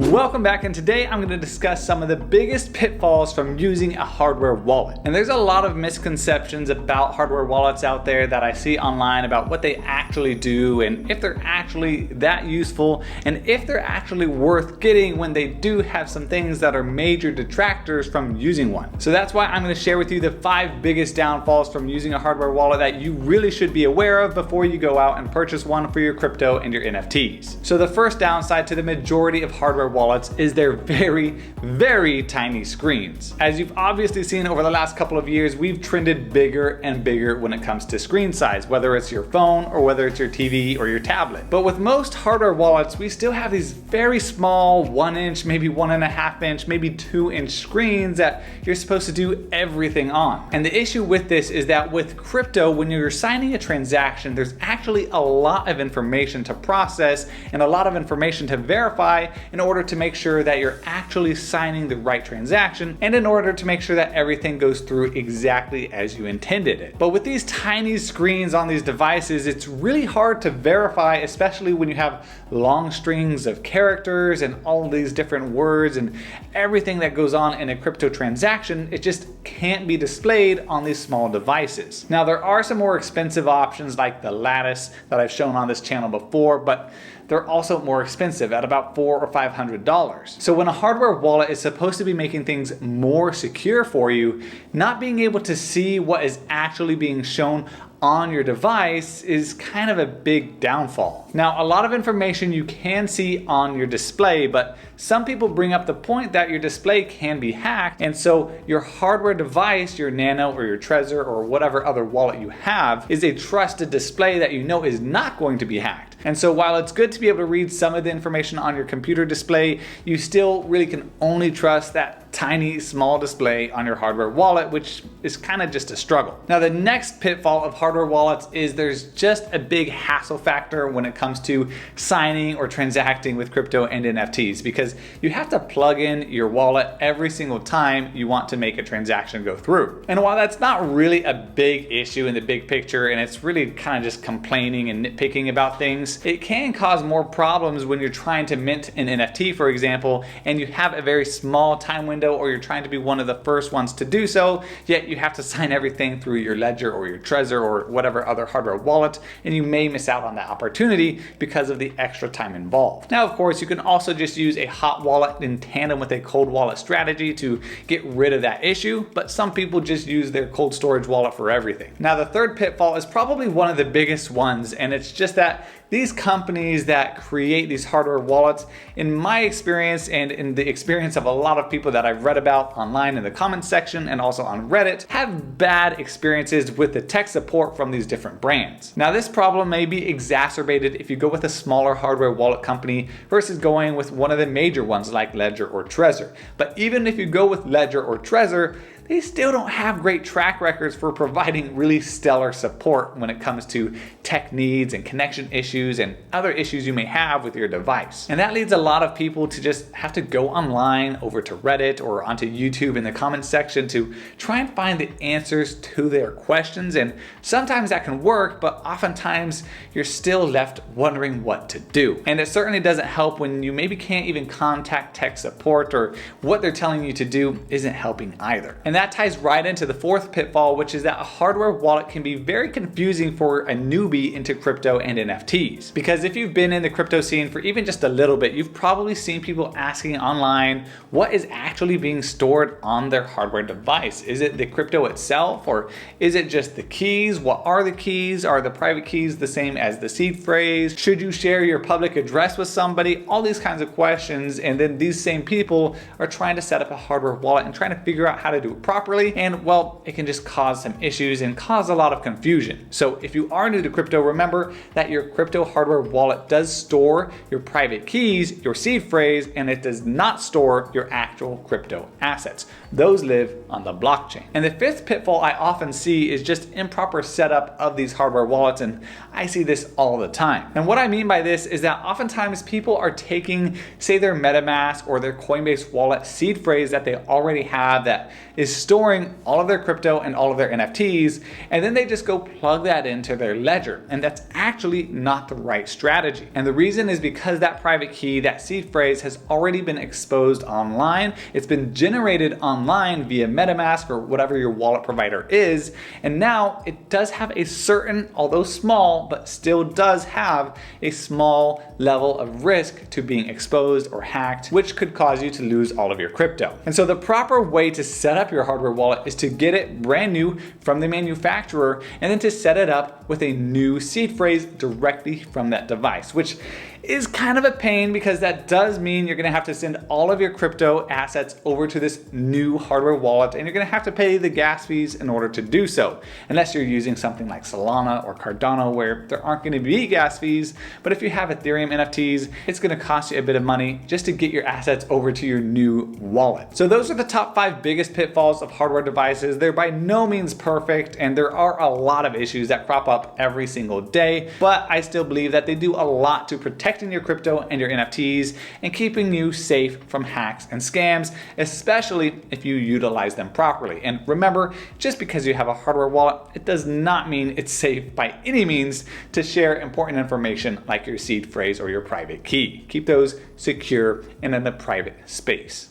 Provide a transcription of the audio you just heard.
Welcome back, and today I'm going to discuss some of the biggest pitfalls from using a hardware wallet. And there's a lot of misconceptions about hardware wallets out there that I see online about what they actually do and if they're actually that useful and if they're actually worth getting when they do have some things that are major detractors from using one. So that's why I'm going to share with you the 5 biggest downfalls from using a hardware wallet that you really should be aware of before you go out and purchase one for your crypto and your NFTs. So the first downside to the majority of hardware wallets is their very tiny screens. As you've obviously seen over the last couple of years, we've trended bigger and bigger when it comes to screen size, whether it's your phone or whether it's your TV or your tablet. But with most hardware wallets, we still have these very small 1-inch, maybe 1.5-inch, maybe 2-inch screens that you're supposed to do everything on. And the issue with this is that with crypto, when you're signing a transaction, there's actually a lot of information to process and a lot of information to verify in order to make sure that you're actually signing the right transaction and in order to make sure that everything goes through exactly as you intended it. But with these tiny screens on these devices, it's really hard to verify, especially when you have long strings of characters and all these different words and everything that goes on in a crypto transaction. It just can't be displayed on these small devices. Now, there are some more expensive options like the Lattice that I've shown on this channel before, but they're also more expensive at about $400 or $500. So when a hardware wallet is supposed to be making things more secure for you, not being able to see what is actually being shown on your device is kind of a big downfall. Now, a lot of information you can see on your display, but some people bring up the point that your display can be hacked, and so your hardware device, your Nano or your Trezor or whatever other wallet you have, is a trusted display that you know is not going to be hacked. And so while it's good to be able to read some of the information on your computer display, you still really can only trust that tiny small display on your hardware wallet, which is kind of just a struggle. Now, the next pitfall of hardware wallets is there's just a big hassle factor when it comes to signing or transacting with crypto and NFTs, because you have to plug in your wallet every single time you want to make a transaction go through. And while that's not really a big issue in the big picture, and it's really kind of just complaining and nitpicking about things, it can cause more problems when you're trying to mint an NFT, for example, and you have a very small time window, or you're trying to be one of the first ones to do so, yet you have to sign everything through your Ledger or your Trezor or whatever other hardware wallet, and you may miss out on that opportunity because of the extra time involved. Now, of course, you can also just use a hot wallet in tandem with a cold wallet strategy to get rid of that issue, but some people just use their cold storage wallet for everything. Now, the third pitfall is probably one of the biggest ones, and it's just that these companies that create these hardware wallets, in my experience and in the experience of a lot of people that I've read about online in the comments section and also on Reddit, have bad experiences with the tech support from these different brands. Now, this problem may be exacerbated if you go with a smaller hardware wallet company versus going with one of the major ones like Ledger or Trezor. But even if you go with Ledger or Trezor, they still don't have great track records for providing really stellar support when it comes to tech needs and connection issues and other issues you may have with your device. And that leads a lot of people to just have to go online over to Reddit or onto YouTube in the comments section to try and find the answers to their questions. And sometimes that can work, but oftentimes you're still left wondering what to do. And it certainly doesn't help when you maybe can't even contact tech support, or what they're telling you to do isn't helping either. And that ties right into the fourth pitfall, which is that a hardware wallet can be very confusing for a newbie into crypto and NFTs. Because if you've been in the crypto scene for even just a little bit, you've probably seen people asking online what is actually being stored on their hardware device. Is it the crypto itself, or is it just the keys? What are the keys? Are the private keys the same as the seed phrase? Should you share your public address with somebody? All these kinds of questions, and then these same people are trying to set up a hardware wallet and trying to figure out how to do it properly, and well, it can just cause some issues and cause a lot of confusion. So if you are new to crypto, remember that your crypto hardware wallet does store your private keys, your seed phrase, and it does not store your actual crypto assets. Those live on the blockchain. And the fifth pitfall I often see is just improper setup of these hardware wallets, and I see this all the time. And what I mean by this is that oftentimes people are taking, say, their MetaMask or their Coinbase wallet seed phrase that they already have that is storing all of their crypto and all of their NFTs, and then they just go plug that into their ledger. And that's actually not the right strategy. And the reason is because that private key, that seed phrase, has already been exposed online. It's been generated online via MetaMask or whatever your wallet provider is. And now it does have a certain, although small, but still does have a small level of risk to being exposed or hacked, which could cause you to lose all of your crypto. And so the proper way to set up your hardware wallet is to get it brand new from the manufacturer, and then to set it up with a new seed phrase directly from that device, which is kind of a pain because that does mean you're gonna have to send all of your crypto assets over to this new hardware wallet, and you're gonna have to pay the gas fees in order to do so, unless you're using something like Solana or Cardano where there aren't gonna be gas fees. But if you have Ethereum NFTs, it's gonna cost you a bit of money just to get your assets over to your new wallet. So those are the top 5 biggest pitfalls of hardware devices. They're by no means perfect, and there are a lot of issues that crop up every single day, but I still believe that they do a lot to protecting your crypto and your NFTs and keeping you safe from hacks and scams, especially if you utilize them properly. And remember, just because you have a hardware wallet, it does not mean it's safe by any means to share important information like your seed phrase or your private key. Keep those secure and in the private space.